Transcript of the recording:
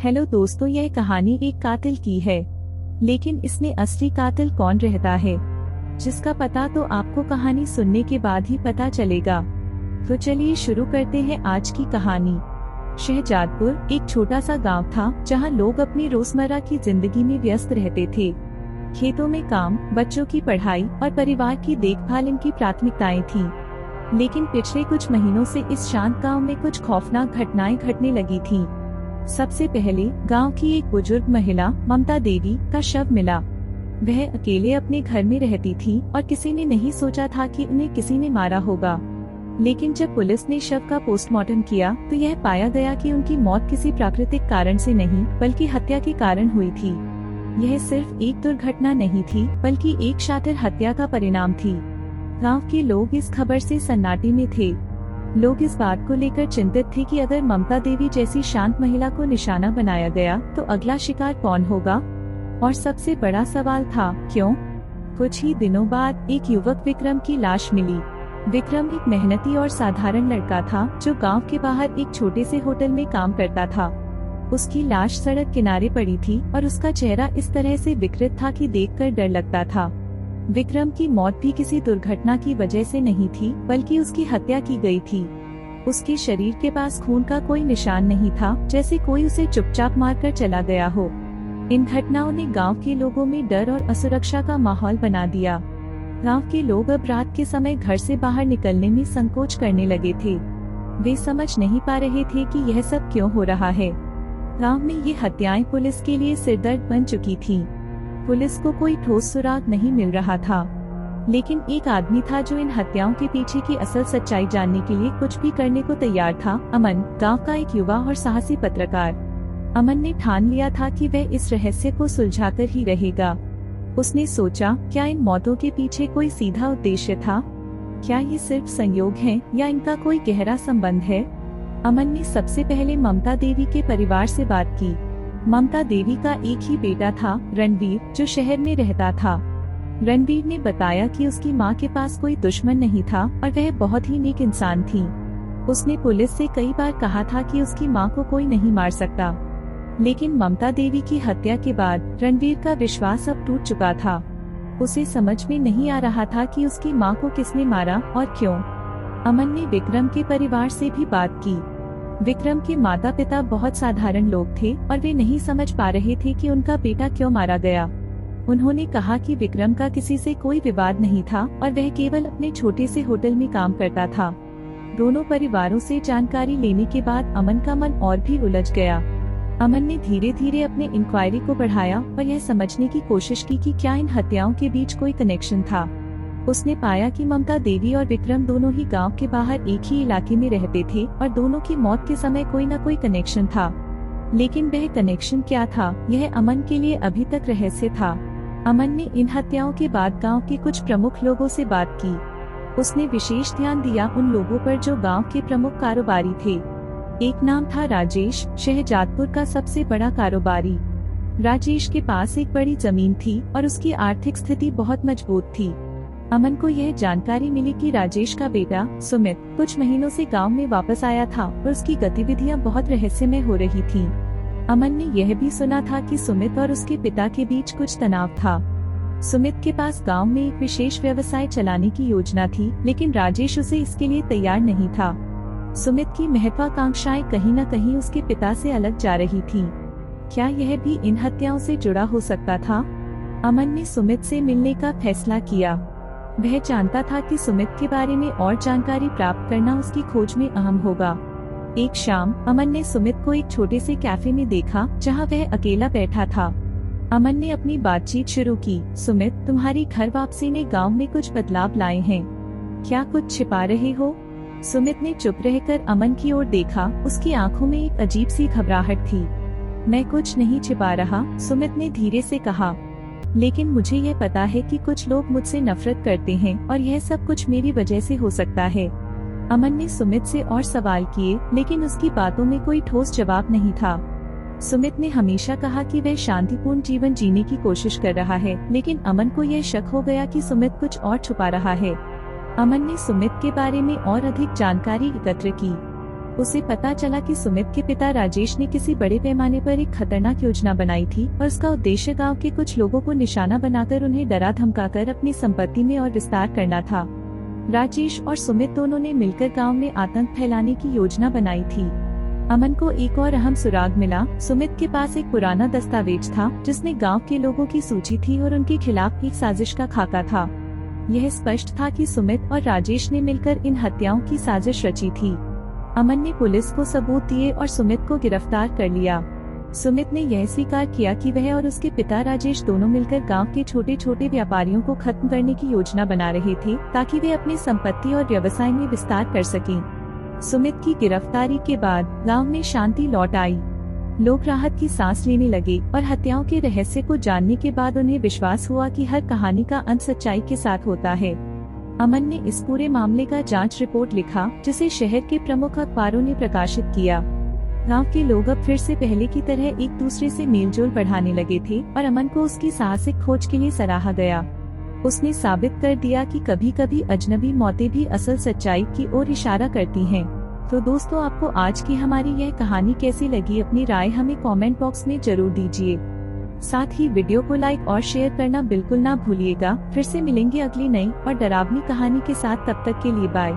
Hello दोस्तों, यह कहानी एक कातिल की है, लेकिन इसमें असली कातिल कौन रहता है, जिसका पता तो आपको कहानी सुनने के बाद ही पता चलेगा। तो चलिए शुरू करते हैं आज की कहानी। शहजादपुर एक छोटा सा गांव था, जहां लोग अपनी रोजमर्रा की जिंदगी में व्यस्त रहते थे। खेतों में काम, बच्चों की पढ़ाई और परिवार की देखभाल इनकी प्राथमिकताएं थीं। लेकिन पिछले कुछ महीनों से इस शांत गांव में कुछ खौफनाक घटनाएं घटने लगी थीं। सबसे पहले गांव की एक बुजुर्ग महिला ममता देवी का शव मिला। वह अकेले अपने घर में रहती थी और किसी ने नहीं सोचा था कि उन्हें किसी ने मारा होगा। लेकिन जब पुलिस ने शव का पोस्टमार्टम किया तो यह पाया गया कि उनकी मौत किसी प्राकृतिक कारण से नहीं बल्कि हत्या के कारण हुई थी। यह सिर्फ एक दुर्घटना नहीं थी, बल्कि एक शातिर हत्या का परिणाम थी। गांव के लोग इस खबर से सन्नाटे में थे। लोग इस बात को लेकर चिंतित थे कि अगर ममता देवी जैसी शांत महिला को निशाना बनाया गया तो अगला शिकार कौन होगा। और सबसे बड़ा सवाल था, क्यों? कुछ ही दिनों बाद एक युवक विक्रम की लाश मिली। विक्रम एक मेहनती और साधारण लड़का था, जो गांव के बाहर एक छोटे से होटल में काम करता था। उसकी लाश सड़क किनारे पड़ी थी और उसका चेहरा इस तरह से विकृत था कि देखकर डर लगता था। विक्रम की मौत भी किसी दुर्घटना की वजह से नहीं थी, बल्कि उसकी हत्या की गई थी। उसके शरीर के पास खून का कोई निशान नहीं था, जैसे कोई उसे चुपचाप मारकर चला गया हो। इन घटनाओं ने गांव के लोगों में डर और असुरक्षा का माहौल बना दिया। गांव के लोग अब रात के समय घर से बाहर निकलने में संकोच करने लगे थे। वे समझ नहीं पा रहे थे कि यह सब क्यों हो रहा है। गांव में ये हत्याएं पुलिस के लिए सिरदर्द बन चुकी थीं। पुलिस को कोई ठोस सुराग नहीं मिल रहा था, लेकिन एक आदमी था जो इन हत्याओं के पीछे की असल सच्चाई जानने के लिए कुछ भी करने को तैयार था। अमन, गांव का एक युवा और साहसी पत्रकार। अमन ने ठान लिया था कि वह इस रहस्य को सुलझाकर ही रहेगा। उसने सोचा, क्या इन मौतों के पीछे कोई सीधा उद्देश्य था? क्या ये सिर्फ संयोग है या इनका कोई गहरा संबंध है? अमन ने सबसे पहले ममता देवी के परिवार से बात की। ममता देवी का एक ही बेटा था, रणवीर, जो शहर में रहता था। रणवीर ने बताया कि उसकी मां के पास कोई दुश्मन नहीं था और वह बहुत ही नेक इंसान थी। उसने पुलिस से कई बार कहा था कि उसकी मां को कोई नहीं मार सकता, लेकिन ममता देवी की हत्या के बाद रणवीर का विश्वास अब टूट चुका था। उसे समझ में नहीं आ रहा था कि उसकी मां को किसने मारा और क्यों। अमन ने विक्रम के परिवार से भी बात की। विक्रम के माता पिता बहुत साधारण लोग थे और वे नहीं समझ पा रहे थे कि उनका बेटा क्यों मारा गया। उन्होंने कहा कि विक्रम का किसी से कोई विवाद नहीं था और वह केवल अपने छोटे से होटल में काम करता था। दोनों परिवारों से जानकारी लेने के बाद अमन का मन और भी उलझ गया। अमन ने धीरे धीरे अपने इंक्वायरी को बढ़ाया और यह समझने की कोशिश की कि क्या इन हत्याओं के बीच कोई कनेक्शन था। उसने पाया कि ममता देवी और विक्रम दोनों ही गांव के बाहर एक ही इलाके में रहते थे और दोनों की मौत के समय कोई न कोई कनेक्शन था। लेकिन वह कनेक्शन क्या था, यह अमन के लिए अभी तक रहस्य था। अमन ने इन हत्याओं के बाद गांव के कुछ प्रमुख लोगों से बात की। उसने विशेष ध्यान दिया उन लोगों पर जो गांव के प्रमुख कारोबारी थे। एक नाम था राजेश, शहजादपुर का सबसे बड़ा कारोबारी। राजेश के पास एक बड़ी जमीन थी और उसकी आर्थिक स्थिति बहुत मजबूत थी। अमन को यह जानकारी मिली कि राजेश का बेटा सुमित कुछ महीनों से गांव में वापस आया था और उसकी गतिविधियां बहुत रहस्यमय हो रही थीं। अमन ने यह भी सुना था कि सुमित और उसके पिता के बीच कुछ तनाव था। सुमित के पास गांव में एक विशेष व्यवसाय चलाने की योजना थी, लेकिन राजेश उसे इसके लिए तैयार नहीं था। सुमित की महत्वाकांक्षाएं कहीं न कहीं उसके पिता से अलग जा रही थीं। क्या यह भी इन हत्याओं से जुड़ा हो सकता था? अमन ने सुमित से मिलने का फैसला किया। वह जानता था कि सुमित के बारे में और जानकारी प्राप्त करना उसकी खोज में अहम होगा। एक शाम अमन ने सुमित को एक छोटे से कैफे में देखा, जहां वह अकेला बैठा था। अमन ने अपनी बातचीत शुरू की। सुमित, तुम्हारी घर वापसी ने गांव में कुछ बदलाव लाए हैं, क्या कुछ छिपा रहे हो? सुमित ने चुप रहकर अमन की ओर देखा। उसकी आंखों में एक अजीब सी घबराहट थी। मैं कुछ नहीं छिपा रहा, सुमित ने धीरे से कहा, लेकिन मुझे यह पता है कि कुछ लोग मुझसे नफरत करते हैं और यह सब कुछ मेरी वजह से हो सकता है। अमन ने सुमित से और सवाल किए, लेकिन उसकी बातों में कोई ठोस जवाब नहीं था। सुमित ने हमेशा कहा कि वह शांतिपूर्ण जीवन जीने की कोशिश कर रहा है, लेकिन अमन को यह शक हो गया कि सुमित कुछ और छुपा रहा है। अमन ने सुमित के बारे में और अधिक जानकारी एकत्र की। उसे पता चला कि सुमित के पिता राजेश ने किसी बड़े पैमाने पर एक खतरनाक योजना बनाई थी और उसका उद्देश्य गांव के कुछ लोगों को निशाना बनाकर उन्हें डरा धमकाकर अपनी संपत्ति में और विस्तार करना था। राजेश और सुमित दोनों ने मिलकर गांव में आतंक फैलाने की योजना बनाई थी। अमन को एक और अहम सुराग मिला। सुमित के पास एक पुराना दस्तावेज था जिसमें गांव के लोगों की सूची थी और उनके खिलाफ एक साजिश का खाका था। यह स्पष्ट था कि सुमित और राजेश ने मिलकर इन हत्याओं की साजिश रची थी। अमन ने पुलिस को सबूत दिए और सुमित को गिरफ्तार कर लिया। सुमित ने यह स्वीकार किया कि वह और उसके पिता राजेश दोनों मिलकर गांव के छोटे छोटे व्यापारियों को खत्म करने की योजना बना रहे थे ताकि वे अपनी संपत्ति और व्यवसाय में विस्तार कर सकें। सुमित की गिरफ्तारी के बाद गांव में शांति लौट आई। लोग राहत की सांस लेने लगे और हत्याओं के रहस्य को जानने के बाद उन्हें विश्वास हुआ कि हर कहानी का अंत सच्चाई के साथ होता है। अमन ने इस पूरे मामले का जांच रिपोर्ट लिखा जिसे शहर के प्रमुख अखबारों ने प्रकाशित किया। गांव के लोग अब फिर से पहले की तरह एक दूसरे से मेलजोल बढ़ाने लगे थे और अमन को उसकी साहसिक खोज के लिए सराहा गया। उसने साबित कर दिया कि कभी कभी अजनबी मौतें भी असल सच्चाई की ओर इशारा करती हैं। तो दोस्तों, आपको आज की हमारी यह कहानी कैसी लगी, अपनी राय हमें कमेंट बॉक्स में जरूर दीजिए। साथ ही वीडियो को लाइक और शेयर करना बिल्कुल ना भूलिएगा। फिर से मिलेंगे अगली नई और डरावनी कहानी के साथ। तब तक के लिए बाय।